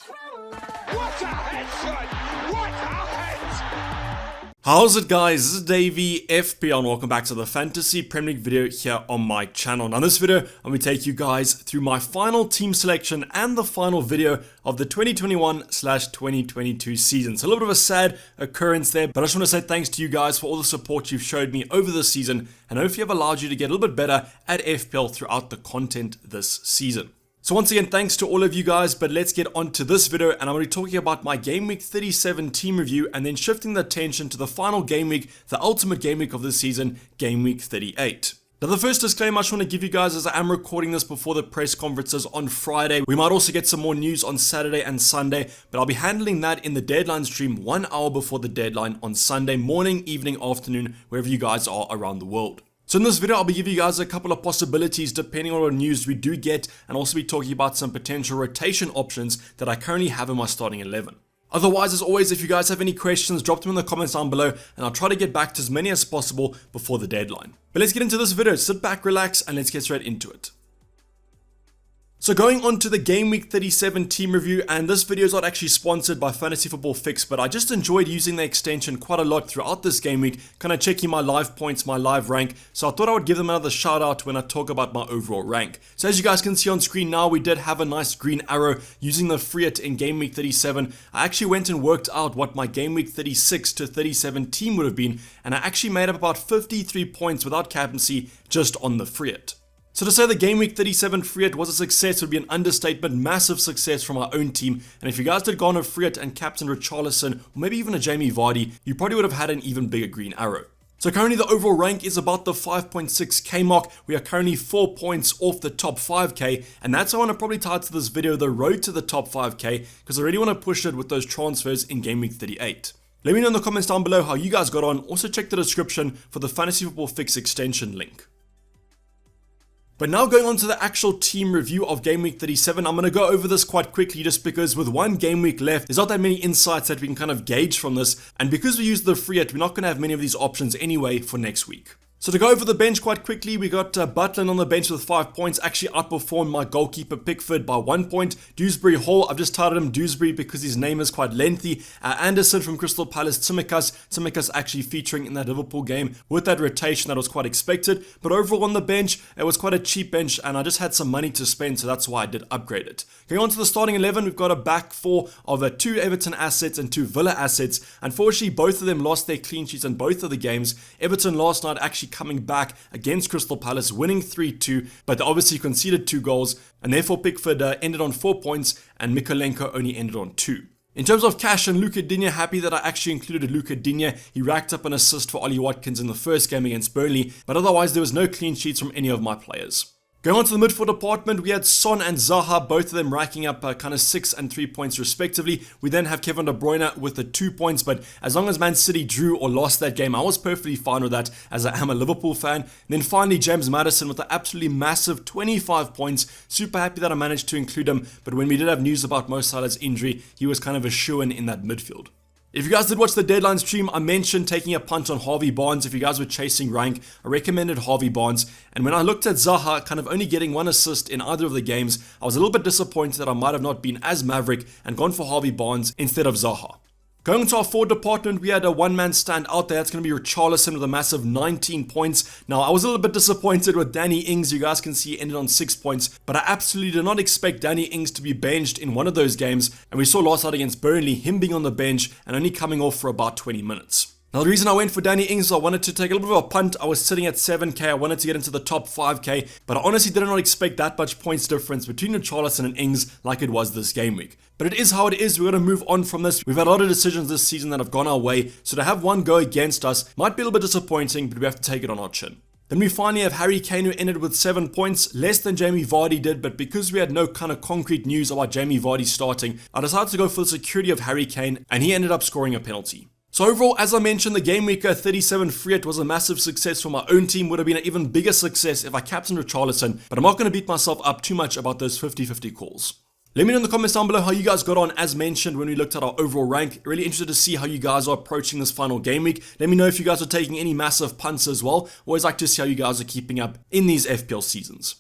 What a headshot! What a head! How's it, guys? This is Dayvy, FPL, and welcome back to the Fantasy Premier League video here on my channel. Now in this video, I'm going to take you guys through my final team selection and the final video of the 2021/2022 season. So a little bit of a sad occurrence there, but I just want to say thanks to you guys for all the support you've showed me over the season, and hopefully I've allowed you to get a little bit better at FPL throughout the content this season. So once again, thanks to all of you guys, but let's get on to this video, and I'm going to be talking about my Game Week 37 team review and then shifting the attention to the final game week, the ultimate game week of the season, Game Week 38. Now the first disclaimer I just want to give you guys, as I am recording this before the press conferences on Friday, we might also get some more news on Saturday and Sunday, but I'll be handling that in the deadline stream 1 hour before the deadline on Sunday morning, evening, afternoon, wherever you guys are around the world. So in this video, I'll be giving you guys a couple of possibilities depending on what news we do get, and also be talking about some potential rotation options that I currently have in my starting 11. Otherwise, as always, if you guys have any questions, drop them in the comments down below, and I'll try to get back to as many as possible before the deadline. But let's get into this video. Sit back, relax, and let's get straight into it. So going on to the Game Week 37 team review, and this video is not actually sponsored by Fantasy Football Fix, but I just enjoyed using the extension quite a lot throughout this game week, kind of checking my live points, my live rank, so I thought I would give them another shout out when I talk about my overall rank. So as you guys can see on screen now, we did have a nice green arrow using the free hit in Game Week 37. I actually went and worked out what my Game Week 36 to 37 team would have been, and I actually made up about 53 points without captaincy just on the free hit. So to say the Game Week 37 free hit was a success would be an understatement. Massive success from our own team, and if you guys did go on a free hit and captain Richarlison, or maybe even a Jamie Vardy, you probably would have had an even bigger green arrow. So currently the overall rank is about the 5.6k mark. We are currently 4 points off the top 5k, and that's how I want to probably title this video, the road to the top 5k, because I really want to push it with those transfers in Game Week 38. Let me know in the comments down below how you guys got on. Also check the description for the Fantasy Football Fix extension link. But now going on to the actual team review of Game Week 37, I'm going to go over this quite quickly just because with one game week left, there's not that many insights that we can kind of gauge from this, and because we used the free hit, we're not going to have many of these options anyway for next week. So to go over the bench quite quickly, we got Butland on the bench with 5 points, actually outperformed my goalkeeper Pickford by 1 point. Dewsbury Hall, I've just titled him Dewsbury because his name is quite lengthy. Anderson from Crystal Palace, Tsimikas actually featuring in that Liverpool game with that rotation that was quite expected. But overall on the bench, it was quite a cheap bench, and I just had some money to spend, so that's why I did upgrade it. Going on to the starting 11, we've got a back four of 2 Everton assets and 2 Villa assets. Unfortunately, both of them lost their clean sheets in both of the games. Everton last night actually coming back against Crystal Palace, winning 3-2, but they obviously conceded 2 goals, and therefore Pickford ended on 4 points, and Mikolenko only ended on 2. In terms of cash and Luka Digne, happy that I actually included Luka Digne. He racked up an assist for Ollie Watkins in the first game against Burnley, but otherwise there was no clean sheets from any of my players. Going on to the midfield department, we had Son and Zaha, both of them racking up kind of 6 and 3 points respectively. We then have Kevin De Bruyne with the 2 points, but as long as Man City drew or lost that game, I was perfectly fine with that, as I am a Liverpool fan. And then finally, James Maddison with an absolutely massive 25 points. Super happy that I managed to include him, but when we did have news about Mo Salah's injury, he was kind of a shoo-in in that midfield. If you guys did watch the deadline stream, I mentioned taking a punt on Harvey Barnes. If you guys were chasing rank, I recommended Harvey Barnes. And when I looked at Zaha kind of only getting 1 assist in either of the games, I was a little bit disappointed that I might have not been as maverick and gone for Harvey Barnes instead of Zaha. Going into our forward department, we had a one-man stand out there. That's going to be Richarlison with a massive 19 points. Now, I was a little bit disappointed with Danny Ings. You guys can see he ended on 6 points, but I absolutely did not expect Danny Ings to be benched in one of those games. And we saw last night against Burnley, him being on the bench and only coming off for about 20 minutes. Now the reason I went for Danny Ings is I wanted to take a little bit of a punt. I was sitting at 7k, I wanted to get into the top 5k, but I honestly did not expect that much points difference between Richarlison and Ings like it was this game week. But it is how it is. We're going to move on from this. We've had a lot of decisions this season that have gone our way, so to have one go against us might be a little bit disappointing, but we have to take it on our chin. Then we finally have Harry Kane, who ended with 7 points, less than Jamie Vardy did, but because we had no kind of concrete news about Jamie Vardy starting, I decided to go for the security of Harry Kane, and he ended up scoring a penalty. So overall, as I mentioned, the Game Week 37 free hit was a massive success for my own team. Would have been an even bigger success if I captained Richarlison, but I'm not going to beat myself up too much about those 50-50 calls. Let me know in the comments down below how you guys got on, as mentioned when we looked at our overall rank. Really interested to see how you guys are approaching this final game week. Let me know if you guys are taking any massive punts as well. Always like to see how you guys are keeping up in these FPL seasons.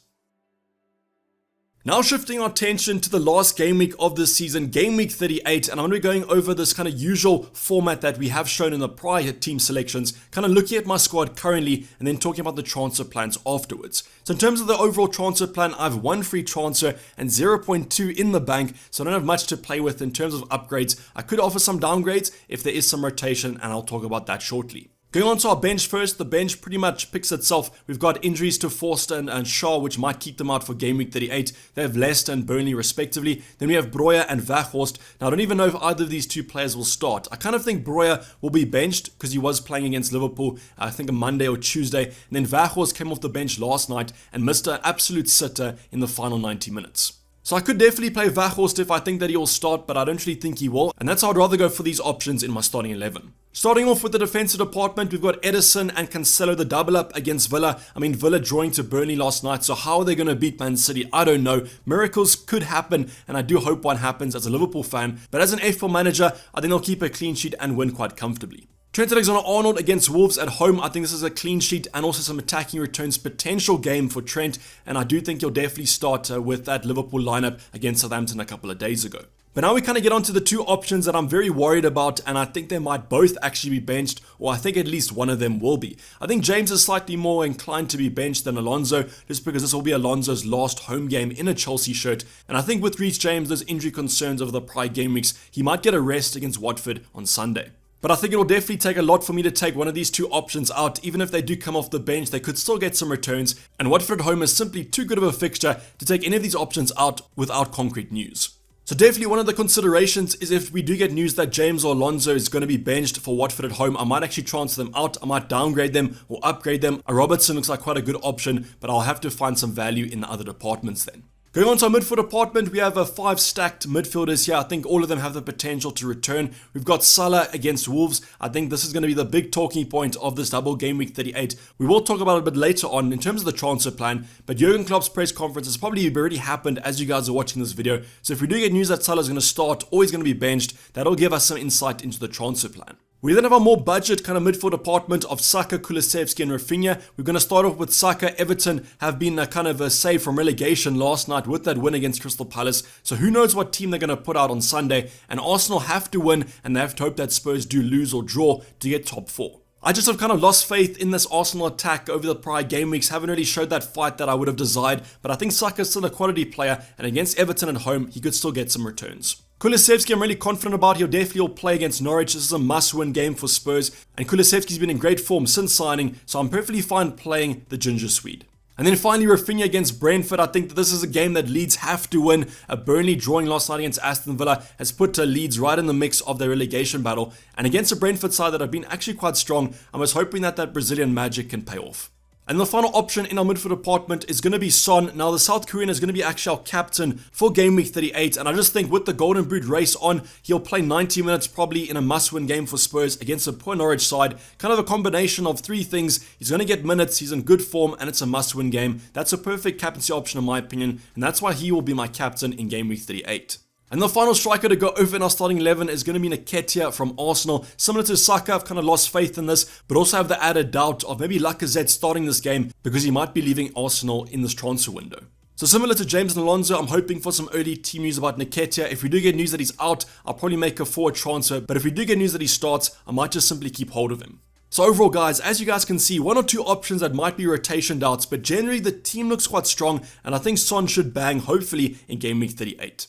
Now shifting our attention to the last game week of this season, game week 38, and I'm going to be going over this kind of usual format that we have shown in the prior team selections, kind of looking at my squad currently and then talking about the transfer plans afterwards. So in terms of the overall transfer plan, I have 1 free transfer and 0.2 in the bank, so I don't have much to play with in terms of upgrades. I could offer some downgrades if there is some rotation, and I'll talk about that shortly. Going on to our bench first, the bench pretty much picks itself. We've got injuries to Forster and Shaw, which might keep them out for game week 38. They have Leicester and Burnley respectively. Then we have Breuer and Weghorst. Now I don't even know if either of these two players will start. I kind of think Breuer will be benched because he was playing against Liverpool, I think a Monday or Tuesday. And then Weghorst came off the bench last night and missed an absolute sitter in the final 90 minutes. So I could definitely play Weghorst if I think that he will start, but I don't really think he will. And that's how I'd rather go for these options in my starting 11. Starting off with the defensive department, we've got Edison and Cancelo, the double up against Villa. I mean, Villa drawing to Burnley last night, so how are they going to beat Man City? I don't know. Miracles could happen, and I do hope one happens as a Liverpool fan. But as an FPL manager, I think they'll keep a clean sheet and win quite comfortably. Trent Alexander-Arnold against Wolves at home. I think this is a clean sheet and also some attacking returns potential game for Trent, and I do think he'll definitely start with that Liverpool lineup against Southampton a couple of days ago. But now we kind of get onto the two options that I'm very worried about, and I think they might both actually be benched, or I think at least one of them will be. I think James is slightly more inclined to be benched than Alonso, just because this will be Alonso's last home game in a Chelsea shirt, and I think with Reece James, those injury concerns over the prior game weeks, he might get a rest against Watford on Sunday. But I think it will definitely take a lot for me to take one of these two options out. Even if they do come off the bench, they could still get some returns, and Watford at home is simply too good of a fixture to take any of these options out without concrete news. So definitely one of the considerations is if we do get news that James or Alonso is going to be benched for Watford at home, I might actually transfer them out, I might downgrade them or upgrade them. A Robertson looks like quite a good option, but I'll have to find some value in the other departments then. Going on to our midfield department, we have 5 stacked midfielders here. I think all of them have the potential to return. We've got Salah against Wolves. I think this is going to be the big talking point of this double game week 38. We will talk about it a bit later on in terms of the transfer plan, but Jurgen Klopp's press conference has probably already happened as you guys are watching this video. So if we do get news that Salah is going to start or he's going to be benched, that'll give us some insight into the transfer plan. We then have a more budget kind of midfield department of Saka, Kulusevski and Rafinha. We're going to start off with Saka. Everton have been a kind of a save from relegation last night with that win against Crystal Palace. So who knows what team they're going to put out on Sunday. And Arsenal have to win, and they have to hope that Spurs do lose or draw to get top 4. I just have kind of lost faith in this Arsenal attack over the prior game weeks. Haven't really showed that fight that I would have desired. But I think Saka is still a quality player, and against Everton at home, he could still get some returns. Kulusevski I'm really confident about. He'll definitely play against Norwich. This is a must-win game for Spurs, and Kulusevski's been in great form since signing, so I'm perfectly fine playing the Ginger Swede. And then finally, Rafinha against Brentford. I think that this is a game that Leeds have to win. Burnley drawing last night against Aston Villa has put Leeds right in the mix of their relegation battle, and against a Brentford side that have been actually quite strong, I was hoping that that Brazilian magic can pay off. And the final option in our midfield department is going to be Son. Now, the South Korean is going to be actually our captain for game week 38. And I just think with the Golden Boot race on, he'll play 90 minutes probably in a must-win game for Spurs against a poor Norwich side. Kind of a combination of 3 things. He's going to get minutes, he's in good form, and it's a must-win game. That's a perfect captaincy option in my opinion. And that's why he will be my captain in game week 38. And the final striker to go over in our starting 11 is going to be Nketiah from Arsenal. Similar to Saka, I've kind of lost faith in this, but also have the added doubt of maybe Lacazette starting this game because he might be leaving Arsenal in this transfer window. So similar to James and Alonso, I'm hoping for some early team news about Nketiah. If we do get news that he's out, I'll probably make a forward transfer, but if we do get news that he starts, I might just simply keep hold of him. So overall guys, as you guys can see, 1 or 2 options that might be rotation doubts, but generally the team looks quite strong, and I think Son should bang hopefully in game week 38.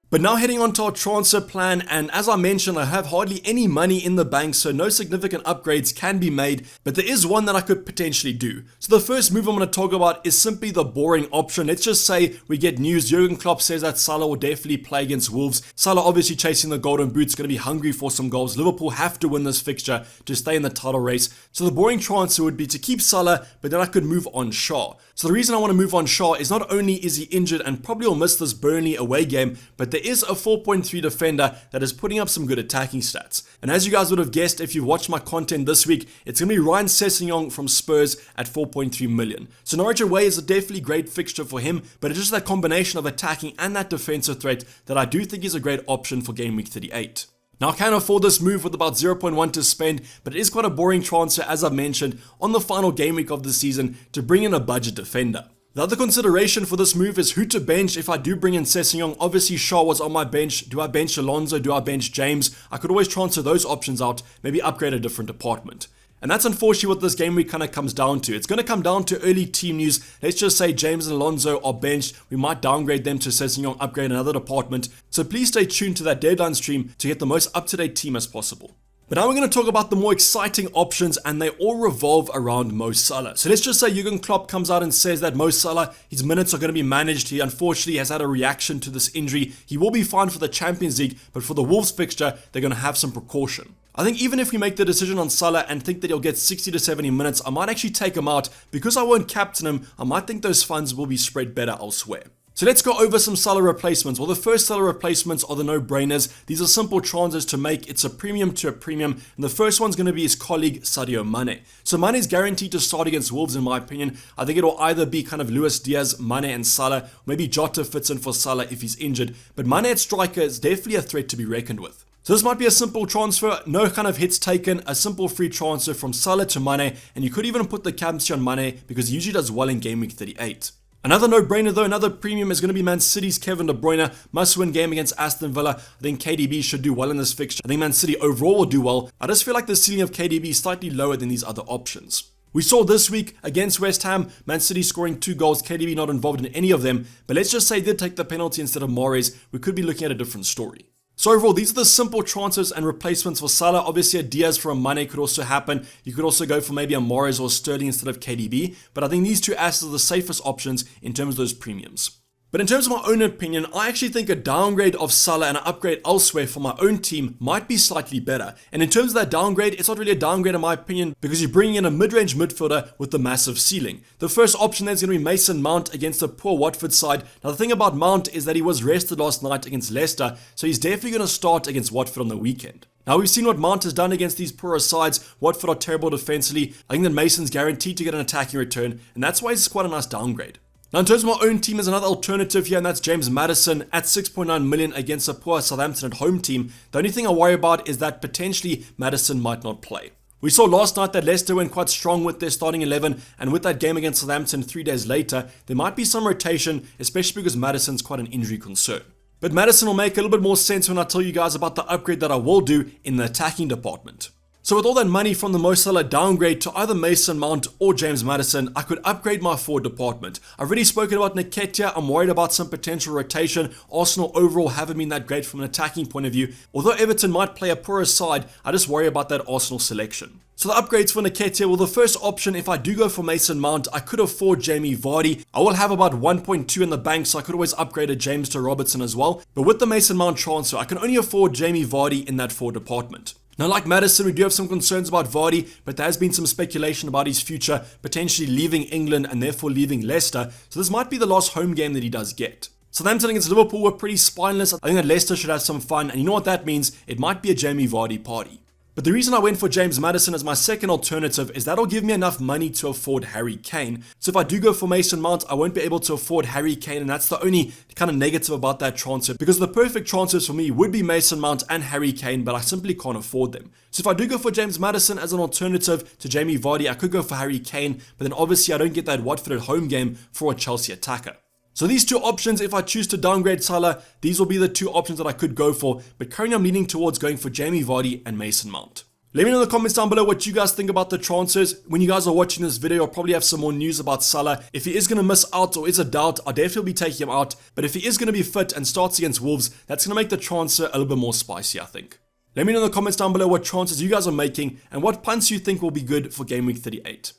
But now heading on to our transfer plan, and as I mentioned, I have hardly any money in the bank, so no significant upgrades can be made, but there is one that I could potentially do. So the first move I'm going to talk about is simply the boring option. Let's just say we get news, Jurgen Klopp says that Salah will definitely play against Wolves. Salah obviously chasing the Golden Boot, going to be hungry for some goals. Liverpool have to win this fixture to stay in the title race. So the boring transfer would be to keep Salah, but then I could move on Shaw. So the reason I want to move on Shaw is not only is he injured and probably will miss this Burnley away game, but there is a 4.3 defender that is putting up some good attacking stats. And as you guys would have guessed if you've watched my content this week, it's going to be Ryan Sessegnon from Spurs at 4.3 million. So Norwich away is a definitely great fixture for him, but it's just that combination of attacking and that defensive threat that I do think is a great option for game week 38. Now I can afford this move with about 0.1 to spend, but it is quite a boring transfer as I've mentioned on the final game week of the season to bring in a budget defender. The other consideration for this move is who to bench if I do bring in Sessegnon. Obviously, Shaw was on my bench. Do I bench Alonso? Do I bench James? I could always transfer those options out, maybe upgrade a different department. And that's unfortunately what this game week kind of comes down to. It's going to come down to early team news. Let's just say James and Alonso are benched. We might downgrade them to Sessegnon, upgrade another department. So please stay tuned to that deadline stream to get the most up-to-date team as possible. But now we're going to talk about the more exciting options, and they all revolve around Mo Salah. So let's just say Jurgen Klopp comes out and says that Mo Salah, his minutes are going to be managed. He unfortunately has had a reaction to this injury. He will be fine for the Champions League, but for the Wolves fixture, they're going to have some precaution. I think even if we make the decision on Salah and think that he'll get 60 to 70 minutes, I might actually take him out. Because I won't captain him, I might think those funds will be spread better elsewhere. So let's go over some Salah replacements. Well, the first Salah replacements are the no-brainers. These are simple transfers to make. It's a premium to a premium. And the first one's going to be his colleague, Sadio Mane. So Mane is guaranteed to start against Wolves, in my opinion. I think it'll either be kind of Luis Diaz, Mane and Salah. Maybe Jota fits in for Salah if he's injured. But Mane at striker is definitely a threat to be reckoned with. So this might be a simple transfer, no kind of hits taken, a simple free transfer from Salah to Mane. And you could even put the captaincy on Mane because he usually does well in game week 38. Another no-brainer though, another premium is going to be Man City's Kevin De Bruyne. Must-win game against Aston Villa. I think KDB should do well in this fixture. I think Man City overall will do well. I just feel like the ceiling of KDB is slightly lower than these other options. We saw this week against West Ham, Man City scoring 2 goals, KDB not involved in any of them. But let's just say he did take the penalty instead of Mahrez. We could be looking at a different story. So overall, these are the simple transfers and replacements for Salah. Obviously, a Diaz for a Mane could also happen. You could also go for maybe a Mahrez or Sterling instead of KDB. But I think these two assets are the safest options in terms of those premiums. But in terms of my own opinion, I actually think a downgrade of Salah and an upgrade elsewhere for my own team might be slightly better. And in terms of that downgrade, it's not really a downgrade in my opinion because you're bringing in a mid-range midfielder with the massive ceiling. The first option there is going to be Mason Mount against a poor Watford side. Now the thing about Mount is that he was rested last night against Leicester, so he's definitely going to start against Watford on the weekend. Now we've seen what Mount has done against these poorer sides. Watford are terrible defensively. I think that Mason's guaranteed to get an attacking return, and that's why it's quite a nice downgrade. Now in terms of my own team, there's another alternative here, and that's James Maddison at 6.9 million against a poor Southampton at home team. The only thing I worry about is that potentially Maddison might not play. We saw last night that Leicester went quite strong with their starting 11, and with that game against Southampton 3 days later, there might be some rotation, especially because Maddison's quite an injury concern. But Maddison will make a little bit more sense when I tell you guys about the upgrade that I will do in the attacking department. So with all that money from the Mo Salah downgrade to either Mason Mount or James Maddison, I could upgrade my forward department. I've already spoken about Nketiah. I'm worried about some potential rotation. Arsenal overall haven't been that great from an attacking point of view. Although Everton might play a poorer side, I just worry about that Arsenal selection. So the upgrades for Nketiah, well, the first option, if I do go for Mason Mount, I could afford Jamie Vardy. I will have about 1.2 in the bank, so I could always upgrade a James to Robertson as well. But with the Mason Mount transfer, I can only afford Jamie Vardy in that forward department. Now, like Maddison, we do have some concerns about Vardy, but there has been some speculation about his future, potentially leaving England and therefore leaving Leicester, so this might be the last home game that he does get. Southampton against Liverpool were pretty spineless. I think that Leicester should have some fun, and you know what that means? It might be a Jamie Vardy party. But the reason I went for James Maddison as my second alternative is that'll give me enough money to afford Harry Kane. So if I do go for Mason Mount, I won't be able to afford Harry Kane, and that's the only kind of negative about that transfer, because the perfect transfers for me would be Mason Mount and Harry Kane, but I simply can't afford them. So if I do go for James Maddison as an alternative to Jamie Vardy, I could go for Harry Kane, but then obviously I don't get that Watford at home game for a Chelsea attacker. So these two options, if I choose to downgrade Salah, these will be the two options that I could go for, but currently I'm leaning towards going for Jamie Vardy and Mason Mount. Let me know in the comments down below what you guys think about the transfers. When you guys are watching this video, I'll probably have some more news about Salah. If he is going to miss out or is a doubt, I'll definitely be taking him out. But if he is going to be fit and starts against Wolves, that's going to make the transfer a little bit more spicy, I think. Let me know in the comments down below what transfers you guys are making and what punts you think will be good for Game Week 38.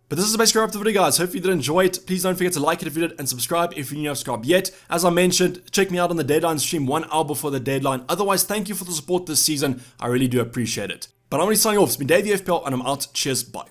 But this is basically wrap up the video, guys. Hopefully you did enjoy it. Please don't forget to like it if you did and subscribe if you're not subscribed yet. As I mentioned, check me out on the deadline stream 1 hour before the deadline. Otherwise, thank you for the support this season. I really do appreciate it. But I'm already signing off. It's been Dayvy FPL and I'm out. Cheers. Bye.